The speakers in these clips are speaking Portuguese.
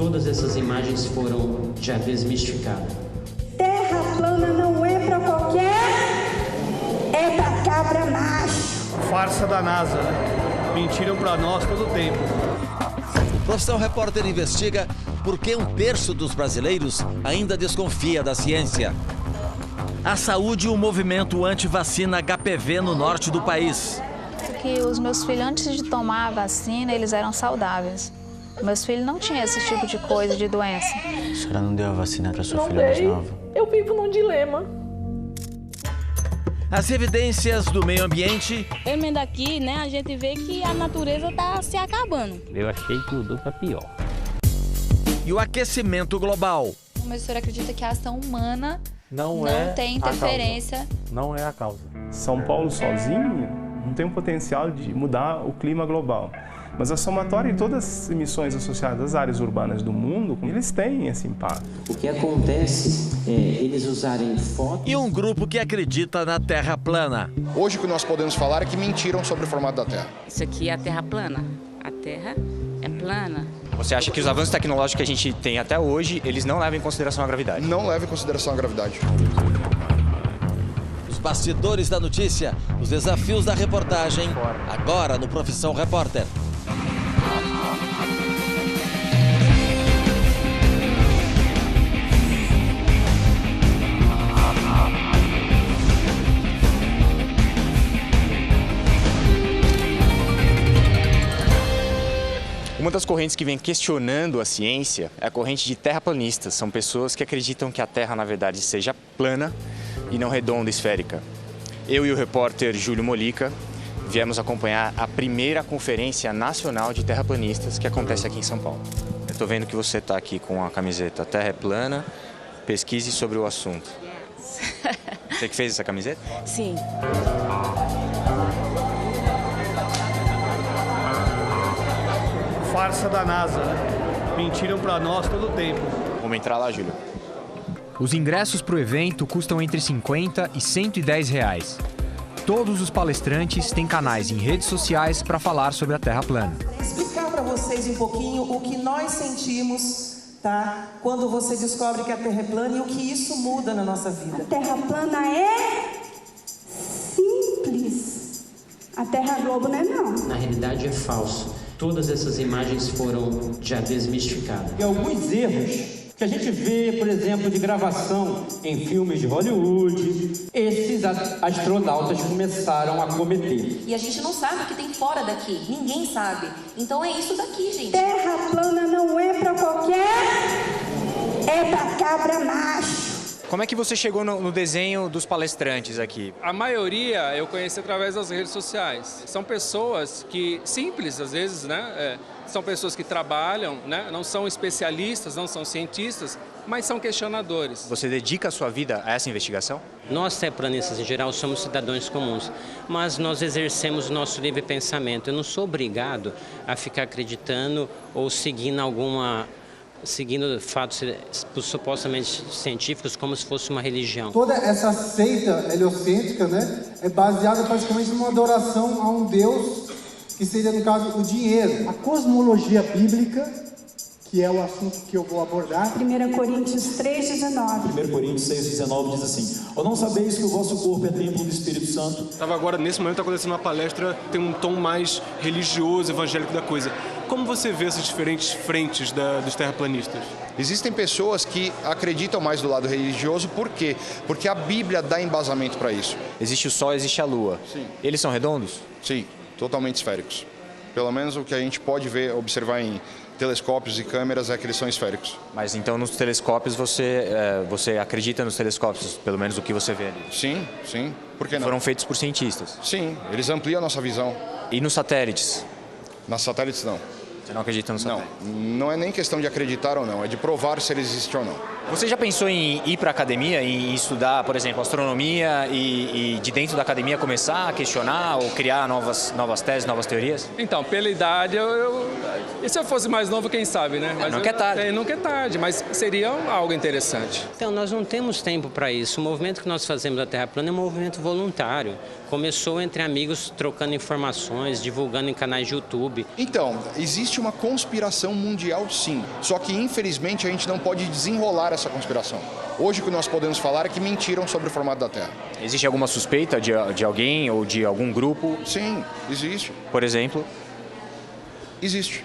Todas essas imagens foram já desmisticadas. Terra plana não é para qualquer, é da cabra macho. Farsa da NASA, né? Mentiram para nós todo o tempo. O Profissão Repórter investiga por que 1/3 dos brasileiros ainda desconfia da ciência. A saúde e o movimento anti-vacina HPV no norte do país. Que os meus filhos, antes de tomar a vacina, eles eram saudáveis. Meus filhos não tinham esse tipo de coisa, de doença. A senhora não deu a vacina para sua filha mais nova? Eu vivo num dilema. As evidências do meio ambiente. Vendo daqui, né, a gente vê que a natureza está se acabando. Eu achei que mudou para pior. E o aquecimento global. Mas o senhor acredita que a ação humana não tem interferência? Não é a causa. São Paulo sozinho não tem o potencial de mudar o clima global. Mas a somatória de todas as emissões associadas às áreas urbanas do mundo, eles têm esse impacto. O que acontece é eles usarem fotos... E um grupo que acredita na Terra plana. Hoje o que nós podemos falar é que mentiram sobre o formato da Terra. Isso aqui é a Terra plana. A Terra é plana. Você acha que os avanços tecnológicos que a gente tem até hoje, eles não levam em consideração a gravidade? Não levam em consideração a gravidade. Os bastidores da notícia, os desafios da reportagem, agora no Profissão Repórter. Uma das correntes que vem questionando a ciência é a corrente de terraplanistas. São pessoas que acreditam que a Terra, na verdade, seja plana e não redonda, esférica. Eu e o repórter Júlio Molica viemos acompanhar a primeira conferência nacional de terraplanistas que acontece aqui em São Paulo. Eu estou vendo que você está aqui com a camiseta Terra é plana, pesquise sobre o assunto. Você que fez essa camiseta? Sim. Farsa da NASA, né? Mentiram para nós todo o tempo. Vamos entrar lá, Júlio. Os ingressos para o evento custam entre R$50 e R$110. Todos os palestrantes têm canais em redes sociais para falar sobre a Terra plana. Explicar para vocês um pouquinho o que nós sentimos, tá? Quando você descobre que a Terra é plana e o que isso muda na nossa vida. A Terra plana é simples. A Terra globo não é não. Na realidade é falso. Todas essas imagens foram já desmisticadas. E alguns erros que a gente vê, por exemplo, de gravação em filmes de Hollywood, esses astronautas começaram a cometer. E a gente não sabe o que tem fora daqui, ninguém sabe. Então é isso daqui, gente. Terra plana não é para qualquer, é da cabra macho. Como é que você chegou no desenho dos palestrantes aqui? A maioria eu conheci através das redes sociais. São pessoas que, simples às vezes, né? São pessoas que trabalham, né? Não são especialistas, não são cientistas, mas são questionadores. Você dedica a sua vida a essa investigação? Nós, terraplanistas, em geral, somos cidadãos comuns, mas nós exercemos o nosso livre pensamento. Eu não sou obrigado a ficar acreditando ou seguindo fatos supostamente científicos como se fosse uma religião. Toda essa seita heliocêntrica, né, é baseada praticamente numa adoração a um Deus que seria, no caso, o dinheiro. A cosmologia bíblica, que é o assunto que eu vou abordar. 1 Coríntios 3,19. 1 Coríntios 6,19 diz assim: ou não sabeis que o vosso corpo é templo do Espírito Santo? Estava agora, nesse momento, acontecendo uma palestra, tem um tom mais religioso, evangélico da coisa. Como você vê essas diferentes frentes dos terraplanistas? Existem pessoas que acreditam mais do lado religioso, por quê? Porque a Bíblia dá embasamento para isso. Existe o Sol, existe a Lua. Sim. Eles são redondos? Sim, totalmente esféricos. Pelo menos o que a gente pode ver, observar em telescópios e câmeras é que eles são esféricos. Mas então nos telescópios você acredita nos telescópios, pelo menos o que você vê ali? Sim, sim. Por que não? Foram feitos por cientistas? Sim, eles ampliam a nossa visão. E nos satélites? Nas satélites não. Você não acredita nos satélites? Não é nem questão de acreditar ou não, é de provar se eles existem ou não. Você já pensou em ir para a academia, em estudar, por exemplo, astronomia e de dentro da academia começar a questionar ou criar novas teses, novas teorias? Então, pela idade, e se eu fosse mais novo, quem sabe, né? Mas nunca é tarde. Nunca é tarde, mas seria algo interessante. Então, nós não temos tempo para isso. O movimento que nós fazemos da Terra Plana é um movimento voluntário. Começou entre amigos trocando informações, divulgando em canais de YouTube. Então, existe existe uma conspiração mundial, sim. Só que, infelizmente, a gente não pode desenrolar essa conspiração. Hoje o que nós podemos falar é que mentiram sobre o formato da Terra. Existe alguma suspeita de alguém ou de algum grupo? Sim, existe. Por exemplo? Existe.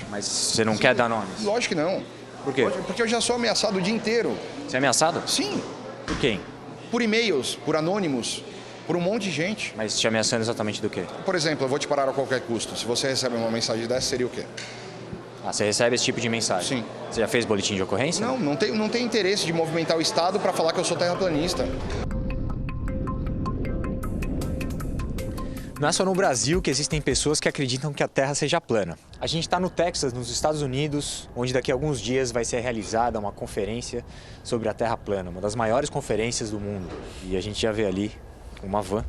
Mas você não quer dar nomes? Lógico que não. Por quê? Porque eu já sou ameaçado o dia inteiro. Você é ameaçado? Sim. Por quem? Por e-mails, por anônimos, por um monte de gente. Mas te ameaçando exatamente do quê? Por exemplo, eu vou te parar a qualquer custo. Se você recebe uma mensagem dessa, seria o quê? Ah, você recebe esse tipo de mensagem? Sim. Você já fez boletim de ocorrência? Não tem interesse de movimentar o Estado para falar que eu sou terraplanista. Não é só no Brasil que existem pessoas que acreditam que a Terra seja plana. A gente está no Texas, nos Estados Unidos, onde daqui a alguns dias vai ser realizada uma conferência sobre a Terra plana, uma das maiores conferências do mundo. E a gente já vê ali uma van,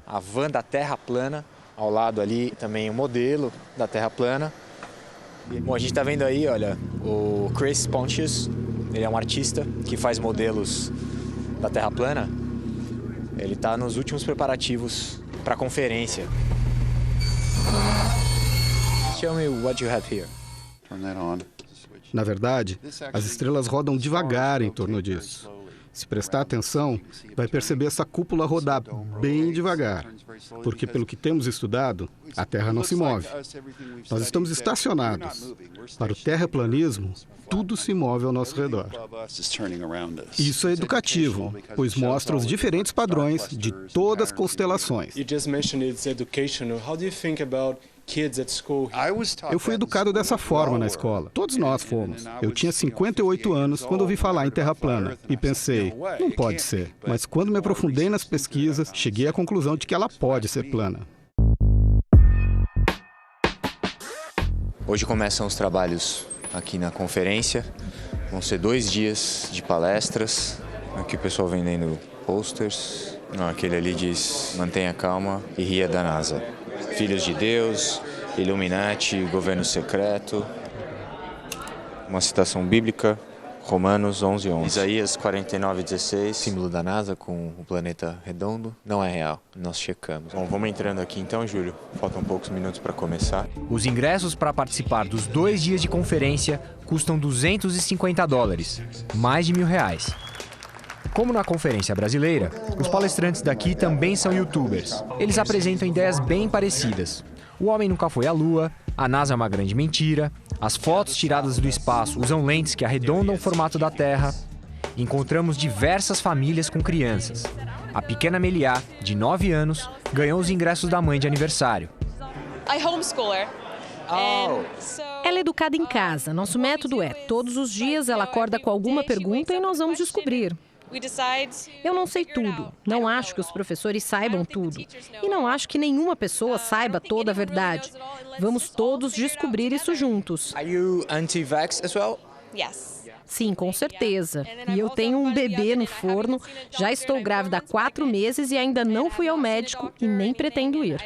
a van da Terra plana, ao lado ali também o modelo da Terra plana. Bom, a gente está vendo aí, olha, o Chris Pontius, ele é um artista que faz modelos da Terra plana. Ele está nos últimos preparativos para a conferência. Show me what you have here. Na verdade, as estrelas rodam devagar em torno disso. Se prestar atenção, vai perceber essa cúpula rodar bem devagar, porque pelo que temos estudado, a Terra não se move. Nós estamos estacionados. Para o terraplanismo, tudo se move ao nosso redor. Isso é educativo, pois mostra os diferentes padrões de todas as constelações. Eu fui educado dessa forma na escola. Todos nós fomos. Eu tinha 58 anos quando ouvi falar em Terra plana e pensei, não pode ser. Mas quando me aprofundei nas pesquisas, cheguei à conclusão de que ela pode ser plana. Hoje começam os trabalhos aqui na conferência. Vão ser 2 dias de palestras. Aqui o pessoal vendendo posters. Aquele ali diz, mantenha calma e ria da NASA. Filhos de Deus, Illuminati, governo secreto. Uma citação bíblica, Romanos 11:11. Isaías 49:16, símbolo da NASA com o planeta redondo, não é real, nós checamos. Bom, vamos entrando aqui então, Júlio. Faltam poucos minutos para começar. Os ingressos para participar dos 2 dias de conferência custam $250, mais de R$1.000. Como na Conferência Brasileira, os palestrantes daqui também são youtubers. Eles apresentam ideias bem parecidas. O homem nunca foi à Lua, a NASA é uma grande mentira, as fotos tiradas do espaço usam lentes que arredondam o formato da Terra. Encontramos diversas famílias com crianças. A pequena Meliá, de 9 anos, ganhou os ingressos da mãe de aniversário. Ela é educada em casa. Nosso método é, todos os dias ela acorda com alguma pergunta e nós vamos descobrir. Eu não sei tudo. Não acho que os professores saibam tudo. E não acho que nenhuma pessoa saiba toda a verdade. Vamos todos descobrir isso juntos. Are you anti-vax as well? Sim, com certeza. E eu tenho um bebê no forno, já estou grávida há 4 meses e ainda não fui ao médico e nem pretendo ir.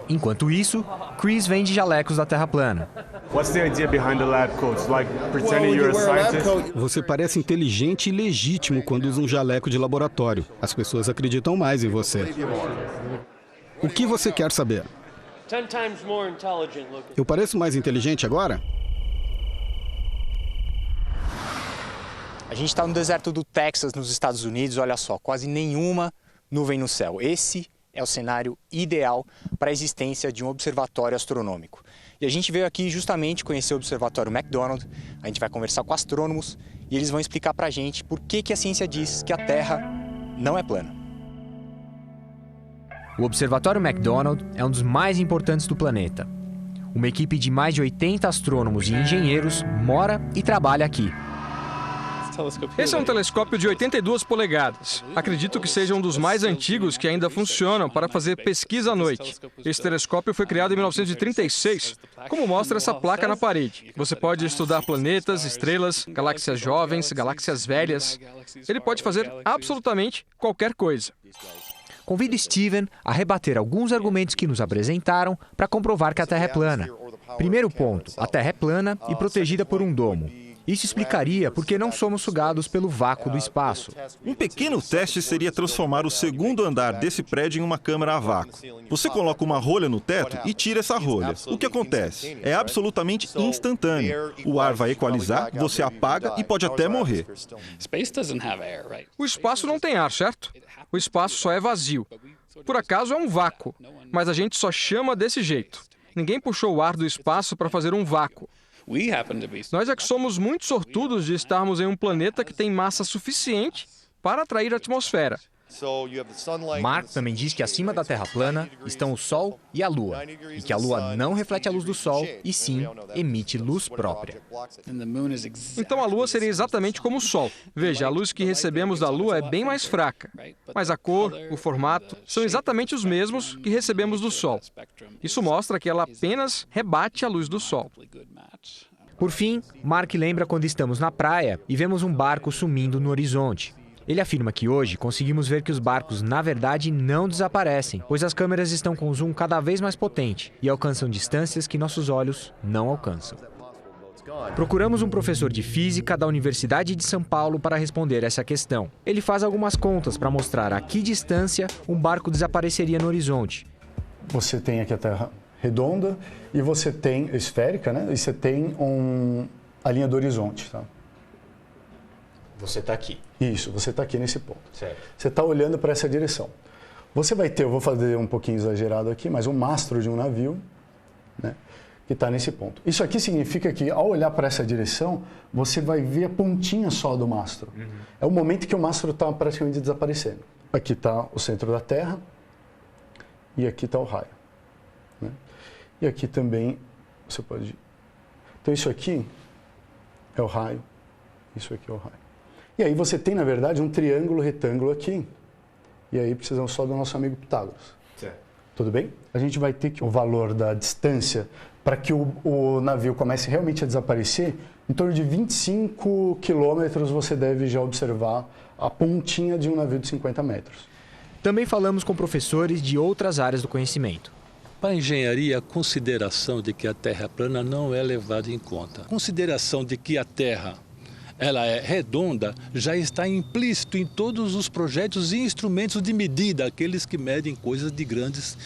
Enquanto isso, Chris vende jalecos da Terra plana. Você parece inteligente e legítimo quando usa um jaleco de laboratório. As pessoas acreditam mais em você. O que você quer saber? Eu pareço mais inteligente agora? A gente está no deserto do Texas, nos Estados Unidos, olha só, quase nenhuma nuvem no céu. Esse é o cenário ideal para a existência de um observatório astronômico. E a gente veio aqui justamente conhecer o Observatório McDonald, a gente vai conversar com astrônomos e eles vão explicar para a gente por que a ciência diz que a Terra não é plana. O Observatório McDonald é um dos mais importantes do planeta. Uma equipe de mais de 80 astrônomos e engenheiros mora e trabalha aqui. Esse é um telescópio de 82 polegadas. Acredito que seja um dos mais antigos que ainda funcionam para fazer pesquisa à noite. Esse telescópio foi criado em 1936, como mostra essa placa na parede. Você pode estudar planetas, estrelas, galáxias jovens, galáxias velhas. Ele pode fazer absolutamente qualquer coisa. Convido Steven a rebater alguns argumentos que nos apresentaram para comprovar que a Terra é plana. Primeiro ponto, a Terra é plana e protegida por um domo. Isso explicaria por que não somos sugados pelo vácuo do espaço. Um pequeno teste seria transformar o segundo andar desse prédio em uma câmara a vácuo. Você coloca uma rolha no teto e tira essa rolha. O que acontece? É absolutamente instantâneo. O ar vai equalizar, você apaga e pode até morrer. O espaço não tem ar, certo? O espaço só é vazio. Por acaso é um vácuo, mas a gente só chama desse jeito. Ninguém puxou o ar do espaço para fazer um vácuo. Nós é que somos muito sortudos de estarmos em um planeta que tem massa suficiente para atrair a atmosfera. Mark também diz que acima da Terra plana estão o Sol e a Lua, e que a Lua não reflete a luz do Sol, e sim emite luz própria. Então a Lua seria exatamente como o Sol. Veja, a luz que recebemos da Lua é bem mais fraca, mas a cor, o formato, são exatamente os mesmos que recebemos do Sol. Isso mostra que ela apenas rebate a luz do Sol. Por fim, Mark lembra quando estamos na praia e vemos um barco sumindo no horizonte. Ele afirma que hoje conseguimos ver que os barcos, na verdade, não desaparecem, pois as câmeras estão com zoom cada vez mais potente e alcançam distâncias que nossos olhos não alcançam. Procuramos um professor de física da Universidade de São Paulo para responder essa questão. Ele faz algumas contas para mostrar a que distância um barco desapareceria no horizonte. Você tem aqui a Terra redonda e você tem esférica, né? E você tem a linha do horizonte, tá? Você está aqui. Isso, você está aqui nesse ponto. Certo. Você está olhando para essa direção. Você vai ter, eu vou fazer um pouquinho exagerado aqui, mas um mastro de um navio, né, que está nesse ponto. Isso aqui significa que, ao olhar para essa direção, você vai ver a pontinha só do mastro. É o momento que o mastro está praticamente desaparecendo. Aqui está o centro da Terra e aqui está o raio. Né? E aqui também você pode... Então isso aqui é o raio, isso aqui é o raio. E aí você tem, na verdade, um triângulo retângulo aqui. E aí precisamos só do nosso amigo Pitágoras. Certo. Tudo bem? A gente vai ter que o valor da distância para que o navio comece realmente a desaparecer, em torno de 25 quilômetros você deve já observar a pontinha de um navio de 50 metros. Também falamos com professores de outras áreas do conhecimento. Para a engenharia, a consideração de que a Terra é plana não é levada em conta. A consideração de que a Terra ela é redonda já está implícito em todos os projetos e instrumentos de medida, aqueles que medem coisas de grandes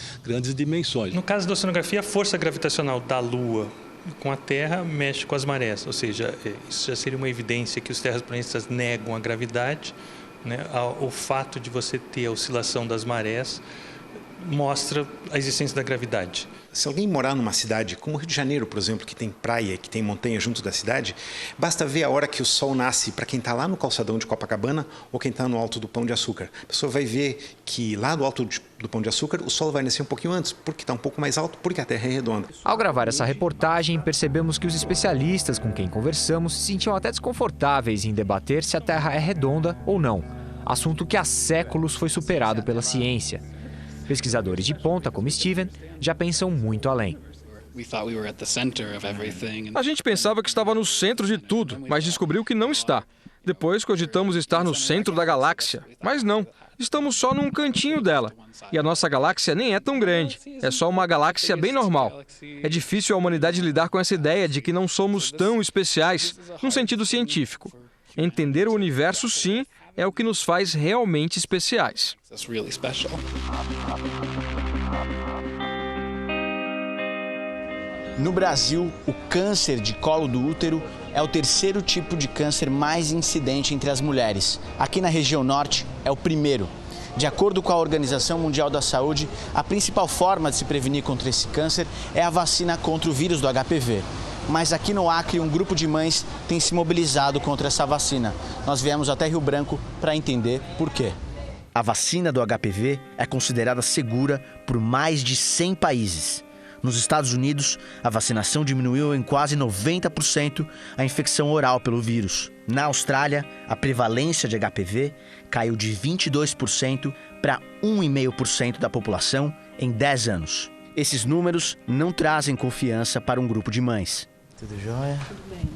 dimensões. No caso da oceanografia, a força gravitacional da Lua com a Terra mexe com as marés, ou seja, isso já seria uma evidência que os terraplanistas negam a gravidade, né? O fato de você ter a oscilação das marés mostra a existência da gravidade. Se alguém morar numa cidade como o Rio de Janeiro, por exemplo, que tem praia, que tem montanha junto da cidade, basta ver a hora que o sol nasce para quem está lá no calçadão de Copacabana ou quem está no alto do Pão de Açúcar. A pessoa vai ver que lá do alto do Pão de Açúcar o sol vai nascer um pouquinho antes, porque está um pouco mais alto, porque a Terra é redonda. Ao gravar essa reportagem, percebemos que os especialistas com quem conversamos se sentiam até desconfortáveis em debater se a Terra é redonda ou não, assunto que há séculos foi superado pela ciência. Pesquisadores de ponta, como Steven, já pensam muito além. A gente pensava que estava no centro de tudo, mas descobriu que não está. Depois cogitamos estar no centro da galáxia, mas não. Estamos só num cantinho dela. E a nossa galáxia nem é tão grande. É só uma galáxia bem normal. É difícil a humanidade lidar com essa ideia de que não somos tão especiais, num sentido científico. Entender o universo, sim, é o que nos faz realmente especiais. No Brasil, o câncer de colo do útero é o terceiro tipo de câncer mais incidente entre as mulheres. Aqui na região norte, é o primeiro. De acordo com a Organização Mundial da Saúde, a principal forma de se prevenir contra esse câncer é a vacina contra o vírus do HPV. Mas aqui no Acre, um grupo de mães tem se mobilizado contra essa vacina. Nós viemos até Rio Branco para entender por quê. A vacina do HPV é considerada segura por mais de 100 países. Nos Estados Unidos, a vacinação diminuiu em quase 90% a infecção oral pelo vírus. Na Austrália, a prevalência de HPV caiu de 22% para 1,5% da população em 10 anos. Esses números não trazem confiança para um grupo de mães. Tudo jóia? Tudo bem.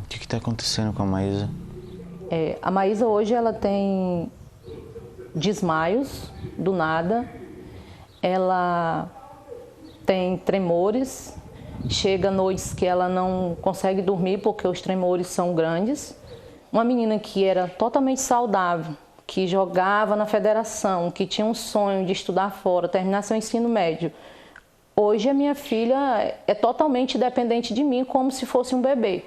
O que está acontecendo com a Maísa? A Maísa hoje ela tem desmaios do nada, ela tem tremores Chega noites que ela não consegue dormir porque os tremores são grandes. Uma menina que era totalmente saudável, que jogava na federação, que tinha um sonho de estudar fora, terminar seu ensino médio. Hoje a minha filha é totalmente dependente de mim, como se fosse um bebê.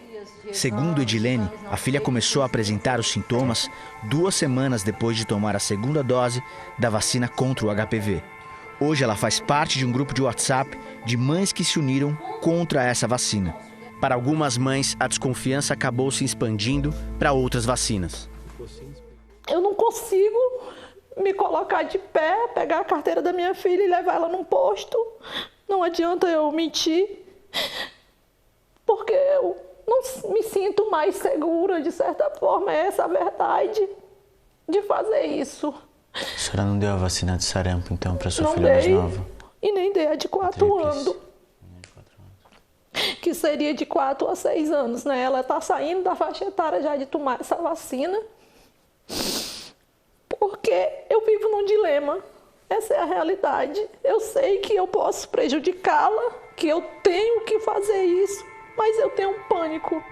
Segundo Edilene, a filha começou a apresentar os sintomas 2 semanas depois de tomar a segunda dose da vacina contra o HPV. Hoje ela faz parte de um grupo de WhatsApp de mães que se uniram contra essa vacina. Para algumas mães, a desconfiança acabou se expandindo para outras vacinas. Eu não consigo me colocar de pé, pegar a carteira da minha filha e levar ela num posto. Não adianta eu mentir, porque eu não me sinto mais segura, de certa forma, é essa a verdade, de fazer isso. A senhora não deu a vacina de sarampo, então, para sua filha mais nova? E nem dei a de 4 anos. Que seria de 4 a 6 anos, né? Ela está saindo da faixa etária já de tomar essa vacina. Porque eu vivo num dilema. Essa é a realidade. Eu sei que eu posso prejudicá-la, que eu tenho que fazer isso, mas eu tenho um pânico.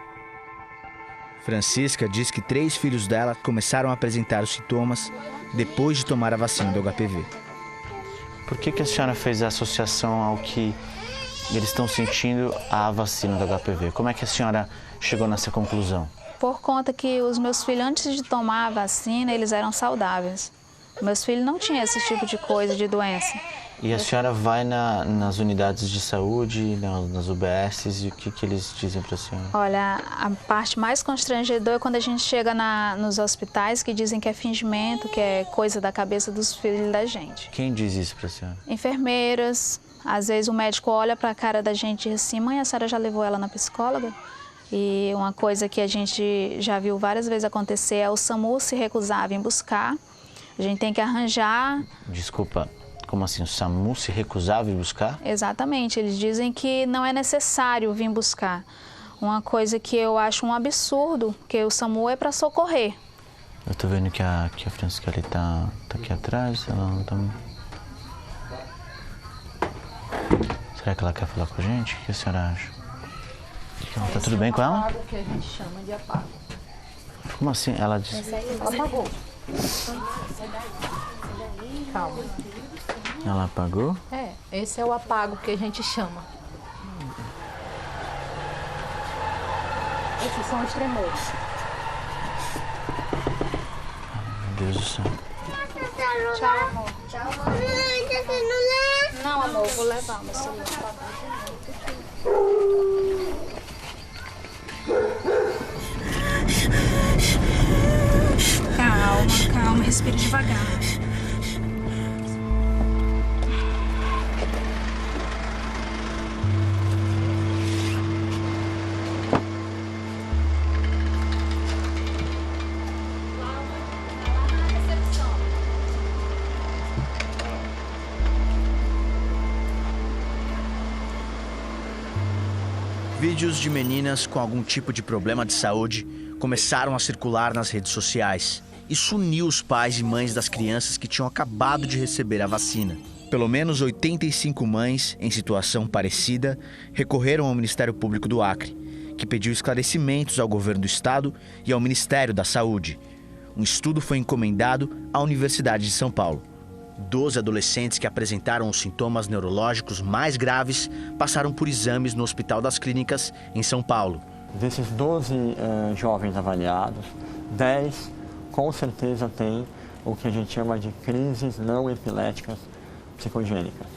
Francisca diz que 3 filhos dela começaram a apresentar os sintomas depois de tomar a vacina do HPV. Por que a senhora fez a associação ao que eles estão sentindo à vacina do HPV? Como é que a senhora chegou nessa conclusão? Por conta que os meus filhos, antes de tomar a vacina, eles eram saudáveis. Meus filhos não tinham esse tipo de coisa, de doença. E a senhora vai nas unidades de saúde, nas UBSs, e o que eles dizem para a senhora? Olha, a parte mais constrangedora é quando a gente chega nos hospitais que dizem que é fingimento, que é coisa da cabeça dos filhos da gente. Quem diz isso para a senhora? Enfermeiras. Às vezes o médico olha para a cara da gente e diz assim: mãe, a senhora já levou ela na psicóloga? E uma coisa que a gente já viu várias vezes acontecer é o SAMU se recusar a vir buscar. A gente tem que arranjar... Desculpa, como assim? O SAMU se recusava a vir buscar? Exatamente, eles dizem que não é necessário vir buscar. Uma coisa que eu acho um absurdo, porque o SAMU é para socorrer. Eu tô vendo que a Francisca ali tá aqui atrás, ela não tá... Será que ela quer falar com a gente? O que a senhora acha? Tá tudo bem com ela? Apago, que a gente chama de apago. Como assim? Ela disse... Ela apagou. Calma. Ela apagou? É, esse é o apago que a gente chama. Esses são os tremores. Meu Deus do céu. Tchau, amor. Tchau, amor. Não, amor, vou levar meu celular. Calma, respire devagar. Vídeos de meninas com algum tipo de problema de saúde começaram a circular nas redes sociais. Isso uniu os pais e mães das crianças que tinham acabado de receber a vacina. Pelo menos 85 mães, em situação parecida, recorreram ao Ministério Público do Acre, que pediu esclarecimentos ao governo do estado e ao Ministério da Saúde. Um estudo foi encomendado à Universidade de São Paulo. 12 adolescentes que apresentaram os sintomas neurológicos mais graves passaram por exames no Hospital das Clínicas, em São Paulo. Desses 12 jovens avaliados, 10 com certeza têm o que a gente chama de crises não epiléticas psicogênicas.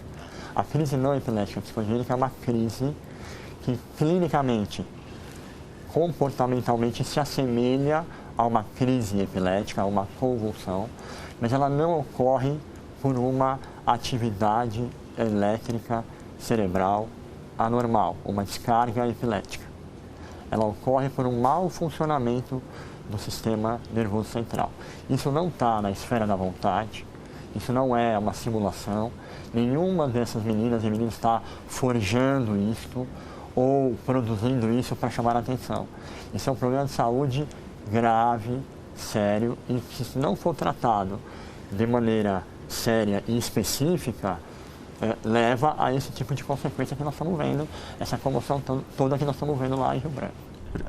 A crise não epilética psicogênica é uma crise que clinicamente, comportamentalmente se assemelha a uma crise epilética, a uma convulsão, mas ela não ocorre por uma atividade elétrica cerebral anormal, uma descarga epilética. Ela ocorre por um mau funcionamento do sistema nervoso central. Isso não está na esfera da vontade, isso não é uma simulação, nenhuma dessas meninas e meninos está forjando isso ou produzindo isso para chamar a atenção. Isso é um problema de saúde grave, sério, e que se não for tratado de maneira séria e específica, leva a esse tipo de consequência que nós estamos vendo, essa comoção toda que nós estamos vendo lá em Rio Branco.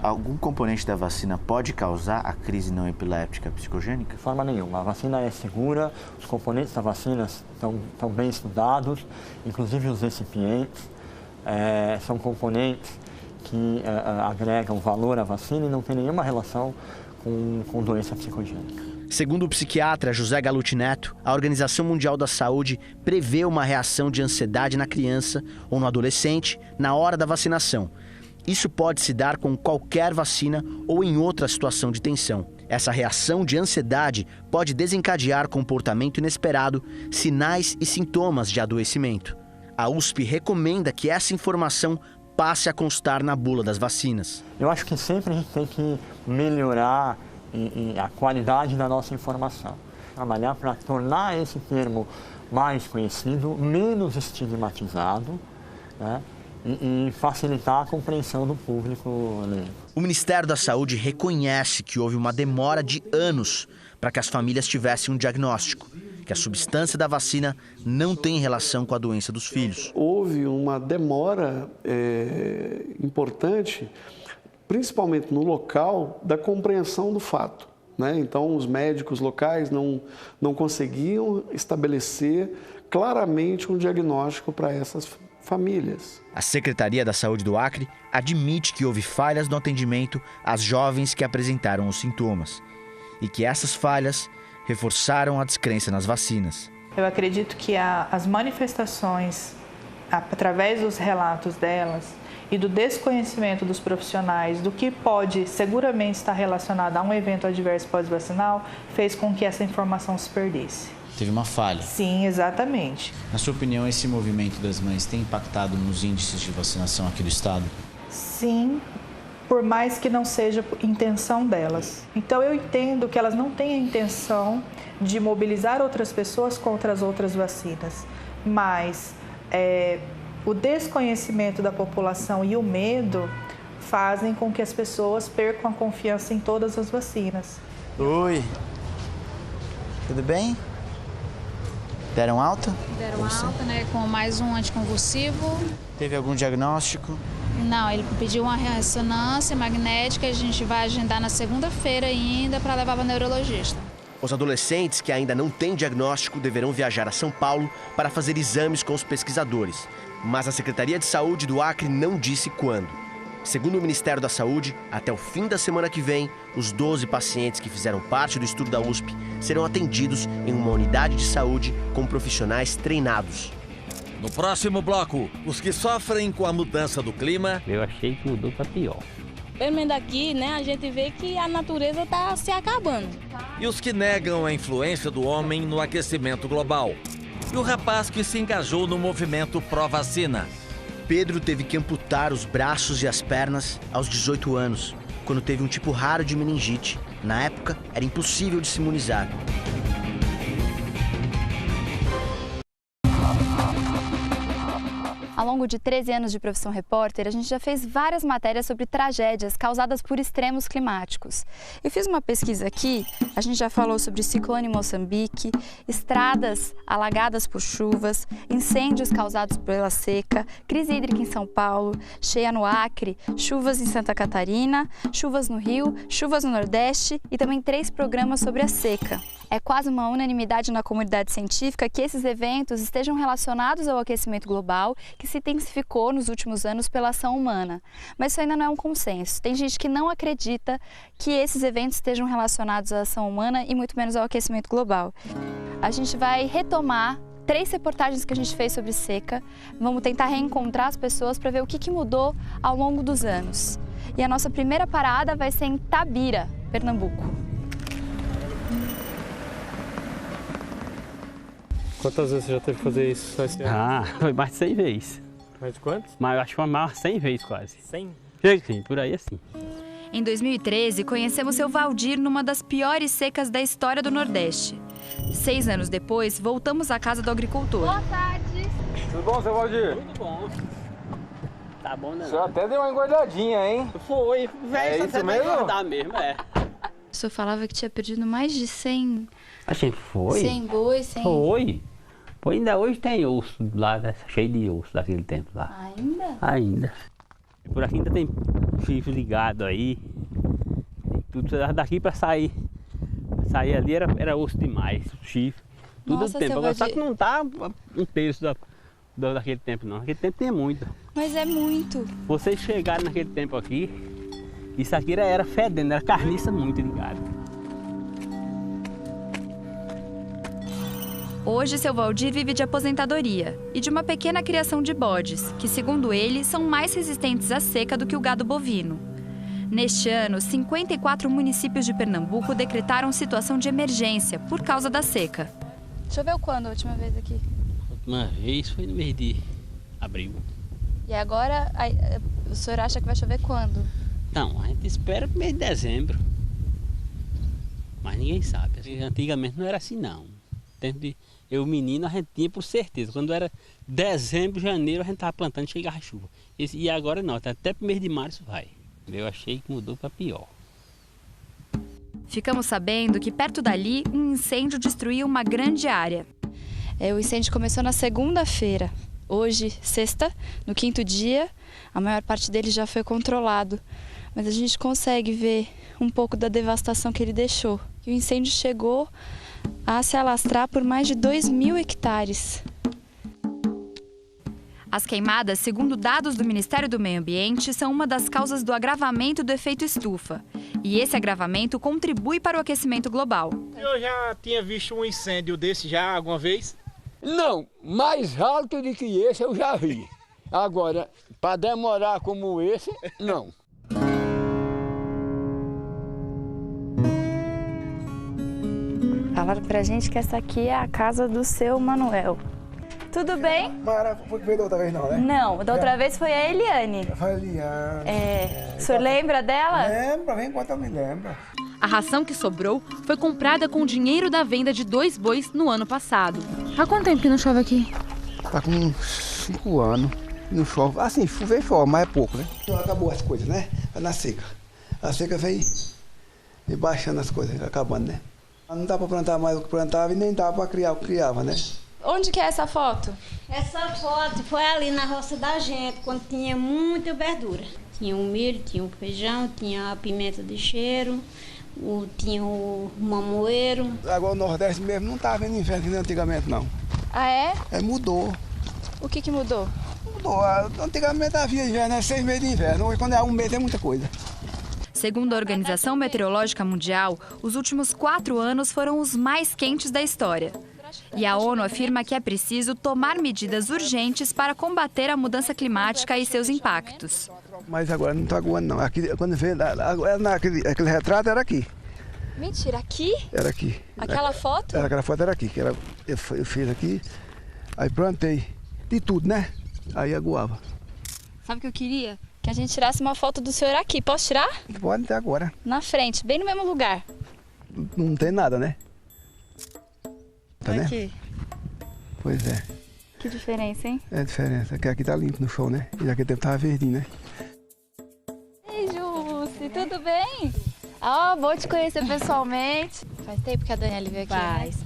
Algum componente da vacina pode causar a crise não epiléptica psicogênica? De forma nenhuma. A vacina é segura, os componentes da vacina estão bem estudados, inclusive os recipientes, são componentes que agregam valor à vacina e não tem nenhuma relação com doença psicogênica. Segundo o psiquiatra José Galute Neto, a Organização Mundial da Saúde prevê uma reação de ansiedade na criança ou no adolescente na hora da vacinação. Isso pode se dar com qualquer vacina ou em outra situação de tensão. Essa reação de ansiedade pode desencadear comportamento inesperado, sinais e sintomas de adoecimento. A USP recomenda que essa informação passe a constar na bula das vacinas. Eu acho que sempre a gente tem que melhorar a qualidade da nossa informação. Trabalhar para tornar esse termo mais conhecido, menos estigmatizado, né? E facilitar a compreensão do público. O Ministério da Saúde reconhece que houve uma demora de anos para que as famílias tivessem um diagnóstico, que a substância da vacina não tem relação com a doença dos filhos. Houve uma demora importante, principalmente no local da compreensão do fato, né? Então, os médicos locais não conseguiam estabelecer claramente um diagnóstico para essas famílias. A Secretaria da Saúde do Acre admite que houve falhas no atendimento às jovens que apresentaram os sintomas e que essas falhas reforçaram a descrença nas vacinas. Eu acredito que as manifestações, através dos relatos delas e do desconhecimento dos profissionais do que pode seguramente estar relacionado a um evento adverso pós-vacinal, fez com que essa informação se perdesse. Teve uma falha. Sim, exatamente. Na sua opinião, esse movimento das mães tem impactado nos índices de vacinação aqui do estado? Sim, por mais que não seja intenção delas. Então eu entendo que elas não têm a intenção de mobilizar outras pessoas contra as outras vacinas, mas o desconhecimento da população e o medo fazem com que as pessoas percam a confiança em todas as vacinas. Oi, tudo bem? Deram alta? Deram alta, né? Com mais um anticonvulsivo. Teve algum diagnóstico? Não, ele pediu uma ressonância magnética e a gente vai agendar na segunda-feira ainda para levar para o neurologista. Os adolescentes que ainda não têm diagnóstico deverão viajar a São Paulo para fazer exames com os pesquisadores. Mas a Secretaria de Saúde do Acre não disse quando. Segundo o Ministério da Saúde, até o fim da semana que vem, os 12 pacientes que fizeram parte do estudo da USP serão atendidos em uma unidade de saúde com profissionais treinados. No próximo bloco, os que sofrem com a mudança do clima. Eu achei que mudou para pior. Pelo menos daqui, né, a gente vê que a natureza está se acabando. E os que negam a influência do homem no aquecimento global. E o rapaz que se engajou no movimento pró-vacina. Pedro teve que amputar os braços e as pernas aos 18 anos, quando teve um tipo raro de meningite. Na época, era impossível de se imunizar. Ao longo de 13 anos de profissão repórter, a gente já fez várias matérias sobre tragédias causadas por extremos climáticos. Eu fiz uma pesquisa aqui, a gente já falou sobre ciclone em Moçambique, estradas alagadas por chuvas, incêndios causados pela seca, crise hídrica em São Paulo, cheia no Acre, chuvas em Santa Catarina, chuvas no Rio, chuvas no Nordeste e também 3 programas sobre a seca. É quase uma unanimidade na comunidade científica que esses eventos estejam relacionados ao aquecimento global, que se intensificou nos últimos anos pela ação humana. Mas isso ainda não é um consenso. Tem gente que não acredita que esses eventos estejam relacionados à ação humana e muito menos ao aquecimento global. A gente vai retomar 3 reportagens que a gente fez sobre seca. Vamos tentar reencontrar as pessoas para ver o que mudou ao longo dos anos. E a nossa primeira parada vai ser em Tabira, Pernambuco. Quantas vezes você já teve que fazer isso só esse ano? Foi mais de 100 vezes. Mais de quantos? Mas eu acho que foi mais de 100 vezes quase. 100? Sim, por aí assim. Em 2013, conhecemos seu Valdir numa das piores secas da história do Nordeste. 6 anos depois, voltamos à casa do agricultor. Boa tarde. Tudo bom, seu Valdir? Tudo bom. Tá bom, né? O senhor até deu uma engordadinha, hein? Foi, velho. É isso mesmo? Dá mesmo, é. O senhor falava que tinha perdido mais de 100... A gente foi? 100 bois, 100... Foi. Pô, ainda hoje tem osso lá, né? Cheio de osso daquele tempo lá. Ainda? Ainda. Por aqui ainda tem chifre ligado aí. Tudo daqui para sair. Sair ali era osso demais, chifre. Tudo Nossa, do tempo. Agora, Valdir, só que não tá um terço daquele tempo não. Naquele tempo tinha muito. Mas é muito. Vocês chegaram naquele tempo aqui, isso aqui era fedendo, era carniça muito ligada. Hoje, seu Valdir vive de aposentadoria e de uma pequena criação de bodes, que, segundo ele, são mais resistentes à seca do que o gado bovino. Neste ano, 54 municípios de Pernambuco decretaram situação de emergência por causa da seca. Choveu quando a última vez aqui? A última vez foi no mês de abril. E agora, o senhor acha que vai chover quando? Não, a gente espera pro mês de dezembro. Mas ninguém sabe. Antigamente não era assim, não. Eu, menino, a gente tinha por certeza. Quando era dezembro, janeiro, a gente estava plantando e chegava a chuva. E agora não, até pro mês de março vai. Eu achei que mudou para pior. Ficamos sabendo que perto dali, um incêndio destruiu uma grande área. O incêndio começou na segunda-feira. Hoje, sexta, no 5º dia, a maior parte dele já foi controlado. Mas a gente consegue ver um pouco da devastação que ele deixou. E o incêndio chegou a se alastrar por mais de 2.000 hectares. As queimadas, segundo dados do Ministério do Meio Ambiente, são uma das causas do agravamento do efeito estufa. E esse agravamento contribui para o aquecimento global. Eu já tinha visto um incêndio desse já alguma vez? Não, mais alto do que esse eu já vi. Agora, para demorar como esse, não. Falaram pra gente que essa aqui é a casa do seu Manuel. Tudo bem? Mara, foi que veio da outra vez não, né? Não, da outra vez foi a Eliane. Foi a Eliane. O senhor lembra dela? Lembra, vem enquanto eu me lembro. A ração que sobrou foi comprada com o dinheiro da venda de 2 bois no ano passado. Há quanto tempo que não chove aqui? Tá com uns 5 anos. Não chove. Assim, vem chove, mas é pouco, né? Acabou as coisas, né? Na seca. A seca veio baixando as coisas, acabando, né? Não dá pra plantar mais o que plantava e nem dá pra criar o que criava, né? Onde que é essa foto? Essa foto foi ali na roça da gente, quando tinha muita verdura. Tinha o milho, tinha o feijão, tinha a pimenta de cheiro, tinha o mamoeiro. Agora o Nordeste mesmo não tá vendo inverno que nem antigamente, não. Ah, é? Mudou. O que mudou? Mudou. Antigamente havia inverno, é 6 meses de inverno. Hoje, quando é 1 mês, é muita coisa. Segundo a Organização Meteorológica Mundial, os últimos 4 anos foram os mais quentes da história. E a ONU afirma que é preciso tomar medidas urgentes para combater a mudança climática e seus impactos. Mas agora não está aguando, não. Aqui, quando veio, aquele retrato era aqui. Mentira, aqui? Era aqui. Aquela foto? Aquela foto era aqui, que eu fiz aqui, aí plantei de tudo, né? Aí aguava. Sabe o que eu queria? Que a gente tirasse uma foto do senhor aqui. Posso tirar? Pode até agora. Na frente, bem no mesmo lugar. Não tem nada, né? Tá, né? Aqui. Pois é. Que diferença, hein? É a diferença, que aqui tá limpo no chão, né? E naquele tempo tava verdinho, né? Ei, Jussi, tudo bem? Bom te conhecer pessoalmente. Faz tempo que a Daniela veio aqui, Faz. Né?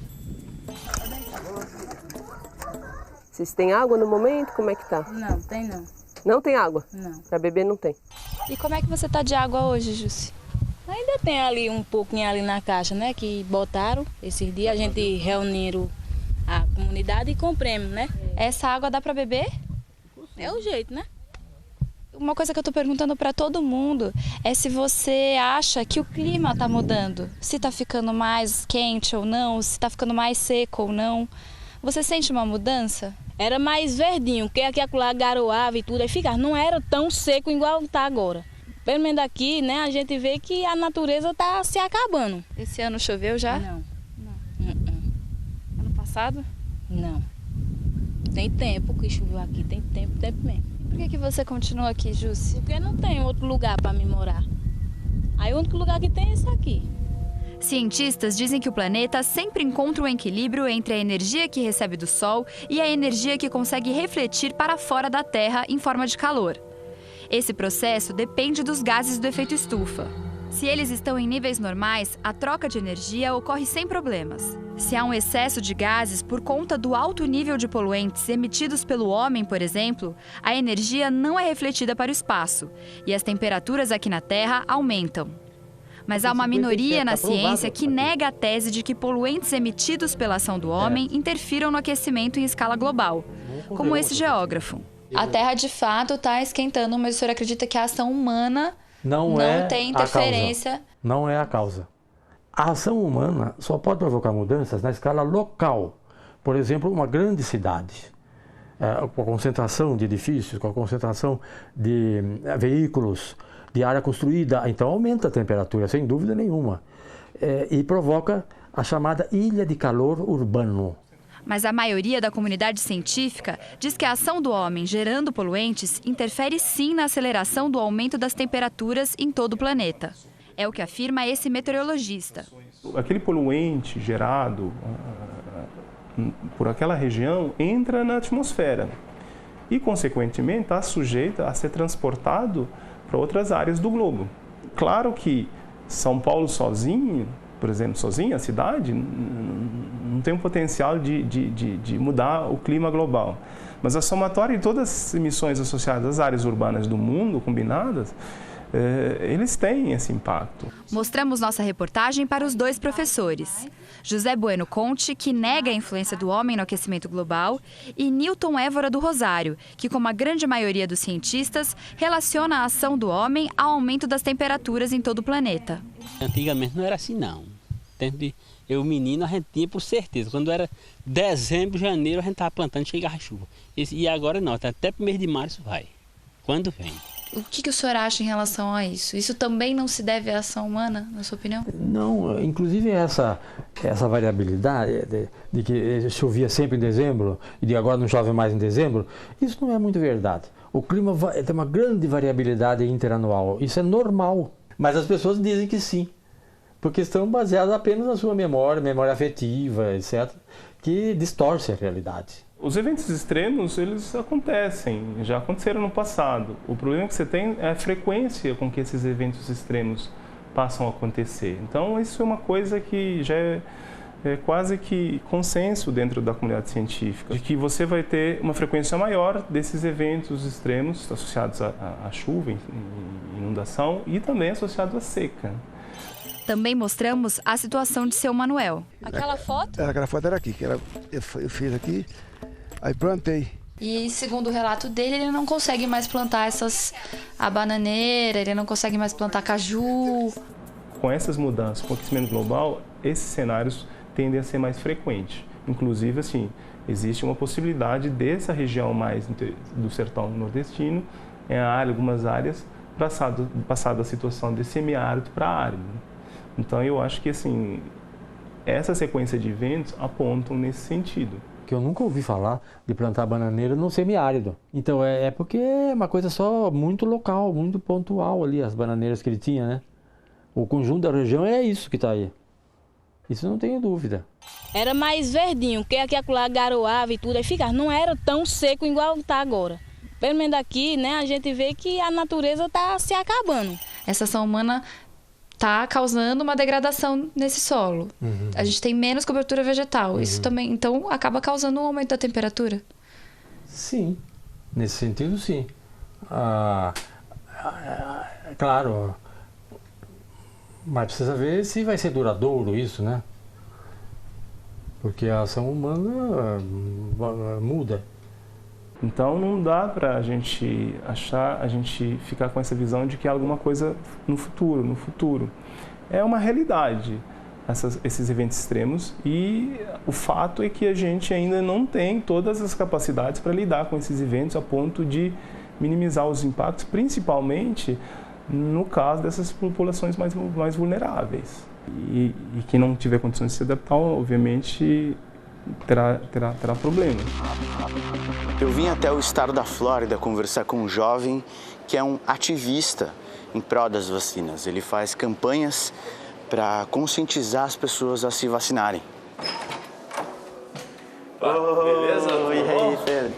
Vocês têm água no momento? Como é que tá? Não, tem não. Não tem água? Não. Pra beber não tem. E como é que você tá de água hoje, Jussi? Ainda tem ali um pouquinho ali na caixa, né? Que botaram esses dias, a gente reuniram a comunidade e compramos, né? Essa água dá pra beber? É o jeito, né? Uma coisa que eu tô perguntando pra todo mundo é se você acha que o clima tá mudando. Se tá ficando mais quente ou não, se tá ficando mais seco ou não. Você sente uma mudança? Era mais verdinho, porque aqui acolá garoava e tudo, aí ficava. Não era tão seco igual tá agora. Pelo menos aqui, né, a gente vê que a natureza tá se acabando. Esse ano choveu já? Não. Ano passado? Não. Tem tempo que choveu aqui, tem tempo mesmo. Por que você continua aqui, Jussi? Porque não tem outro lugar para me morar. Aí o único lugar que tem é esse aqui. Cientistas dizem que o planeta sempre encontra um equilíbrio entre a energia que recebe do Sol e a energia que consegue refletir para fora da Terra em forma de calor. Esse processo depende dos gases do efeito estufa. Se eles estão em níveis normais, a troca de energia ocorre sem problemas. Se há um excesso de gases por conta do alto nível de poluentes emitidos pelo homem, por exemplo, a energia não é refletida para o espaço e as temperaturas aqui na Terra aumentam. Mas há uma minoria na ciência que nega a tese de que poluentes emitidos pela ação do homem interfiram no aquecimento em escala global, como esse geógrafo. A Terra, de fato, está esquentando, mas o senhor acredita que a ação humana não tem interferência? Não é a causa. A ação humana só pode provocar mudanças na escala local. Por exemplo, uma grande cidade, com a concentração de edifícios, com a concentração de veículos, de área construída, então aumenta a temperatura, sem dúvida nenhuma, e provoca a chamada ilha de calor urbano. Mas a maioria da comunidade científica diz que a ação do homem gerando poluentes interfere sim na aceleração do aumento das temperaturas em todo o planeta. É o que afirma esse meteorologista. Aquele poluente gerado por aquela região entra na atmosfera e, consequentemente, está sujeito a ser transportado para outras áreas do globo. Claro que São Paulo sozinho, por exemplo, sozinha, a cidade, não tem um potencial de mudar o clima global. Mas a somatória de todas as emissões associadas às áreas urbanas do mundo, combinadas, eles têm esse impacto. Mostramos nossa reportagem para os dois professores. José Bueno Conte, que nega a influência do homem no aquecimento global, e Newton Évora do Rosário, que, como a grande maioria dos cientistas, relaciona a ação do homem ao aumento das temperaturas em todo o planeta. Antigamente não era assim, não. Eu, menino, a gente tinha por certeza. Quando era dezembro, janeiro, a gente estava plantando e chegava a chuva. E agora não, até para o mês de março vai. Quando vem. O que o senhor acha em relação a isso? Isso também não se deve à ação humana, na sua opinião? Não, inclusive essa variabilidade de que chovia sempre em dezembro e de agora não chove mais em dezembro, isso não é muito verdade. O clima tem uma grande variabilidade interanual, isso é normal. Mas as pessoas dizem que sim, porque estão baseadas apenas na sua memória afetiva, etc., que distorce a realidade. Os eventos extremos, eles acontecem, já aconteceram no passado. O problema que você tem é a frequência com que esses eventos extremos passam a acontecer. Então, isso é uma coisa que já é quase que consenso dentro da comunidade científica, de que você vai ter uma frequência maior desses eventos extremos associados à chuva, inundação, e também associados à seca. Também mostramos a situação de seu Manuel. Aquela foto? Aquela foto era aqui, que eu fiz aqui, aí plantei. E segundo o relato dele, ele não consegue mais plantar a bananeira, ele não consegue mais plantar caju. Com essas mudanças, com o aquecimento global, esses cenários tendem a ser mais frequentes. Inclusive, assim, existe uma possibilidade dessa região mais do sertão nordestino, algumas áreas, passado a situação de semiárido para árido. Então, eu acho que, assim, essa sequência de eventos apontam nesse sentido. Que eu nunca ouvi falar de plantar bananeira no semiárido. Então, é porque é uma coisa só muito local, muito pontual ali, as bananeiras que ele tinha, né? O conjunto da região é isso que está aí. Isso não tenho dúvida. Era mais verdinho, porque aqui acolá garoava e tudo, aí ficava. Não era tão seco igual está agora. Pelo menos aqui, né, a gente vê que a natureza está se acabando. Essa ação humana está causando uma degradação nesse solo. A gente tem menos cobertura vegetal. Isso também, então, acaba causando um aumento da temperatura? Sim, nesse sentido, sim. Claro, mas precisa ver se vai ser duradouro isso, né? Porque a ação humana muda. Então não dá para a gente ficar com essa visão de que há alguma coisa no futuro. É uma realidade esses eventos extremos, e o fato é que a gente ainda não tem todas as capacidades para lidar com esses eventos a ponto de minimizar os impactos, principalmente no caso dessas populações mais vulneráveis. E quem não tiver condições de se adaptar, obviamente, terá problema. Eu vim até o estado da Flórida conversar com um jovem que é um ativista em prol das vacinas. Ele faz campanhas para conscientizar as pessoas a se vacinarem. Beleza? E aí, Pedro?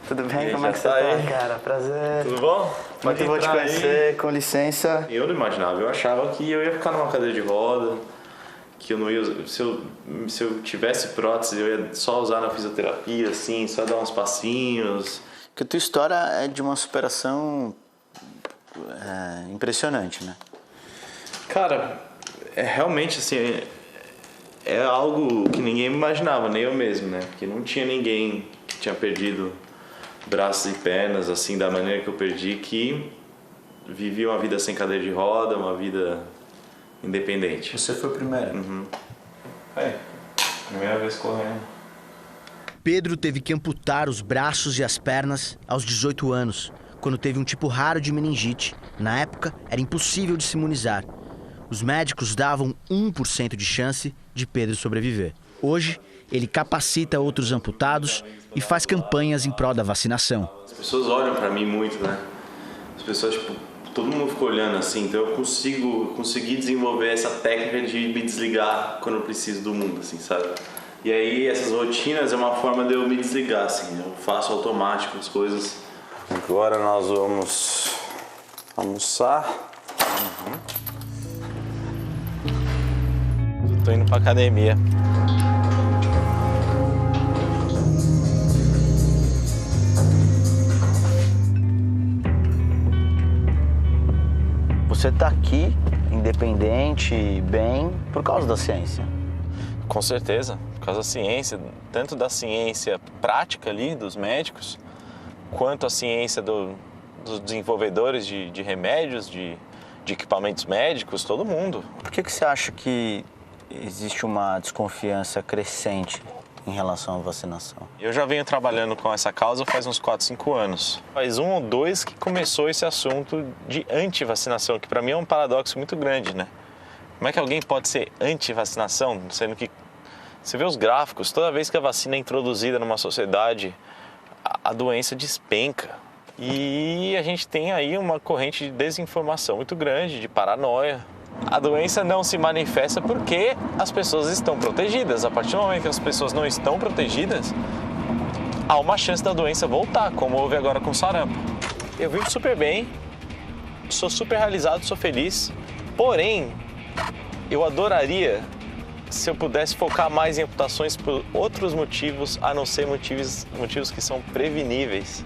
Tudo bem? Como é que você tá, cara? Prazer. Tudo bom? Muito bom te conhecer, com licença. Eu não imaginava, eu achava que eu ia ficar numa cadeira de roda, que eu não ia... Se eu tivesse prótese, eu ia só usar na fisioterapia, assim, só dar uns passinhos. Porque a tua história é de uma superação impressionante, né? Cara, realmente, assim, é algo que ninguém imaginava, nem eu mesmo, né? Porque não tinha ninguém que tinha perdido braços e pernas, assim, da maneira que eu perdi, que vivia uma vida sem cadeira de roda, uma vida independente. Você foi o primeiro? Uhum. Primeira vez correndo. Pedro teve que amputar os braços e as pernas aos 18 anos, quando teve um tipo raro de meningite. Na época, era impossível de se imunizar. Os médicos davam 1% de chance de Pedro sobreviver. Hoje, ele capacita outros amputados e faz campanhas em prol da vacinação. As pessoas olham pra mim muito, né? As pessoas, tipo, todo mundo ficou olhando assim, então eu consegui desenvolver essa técnica de me desligar quando eu preciso do mundo, assim, sabe? E aí essas rotinas é uma forma de eu me desligar, assim, eu faço automático as coisas. Agora nós vamos almoçar. Tô indo pra academia. Você tá aqui, independente, bem, por causa da ciência. Com certeza, por causa da ciência, tanto da ciência prática ali, dos médicos, quanto a ciência dos desenvolvedores de remédios, de equipamentos médicos, todo mundo. Por que você acha que existe uma desconfiança crescente em relação à vacinação? Eu já venho trabalhando com essa causa faz uns 4, 5 anos. Faz 1 ou 2 que começou esse assunto de anti-vacinação, que para mim é um paradoxo muito grande, né? Como é que alguém pode ser anti-vacinação, sendo que você vê os gráficos, toda vez que a vacina é introduzida numa sociedade, a doença despenca. E a gente tem aí uma corrente de desinformação muito grande, de paranoia. A doença não se manifesta porque as pessoas estão protegidas. A partir do momento que as pessoas não estão protegidas, há uma chance da doença voltar, como houve agora com o sarampo. Eu vivo super bem, sou super realizado, sou feliz, porém, eu adoraria se eu pudesse focar mais em amputações por outros motivos, a não ser motivos que são preveníveis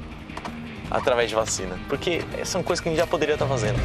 através de vacina. Porque são coisas que a gente já poderia estar fazendo.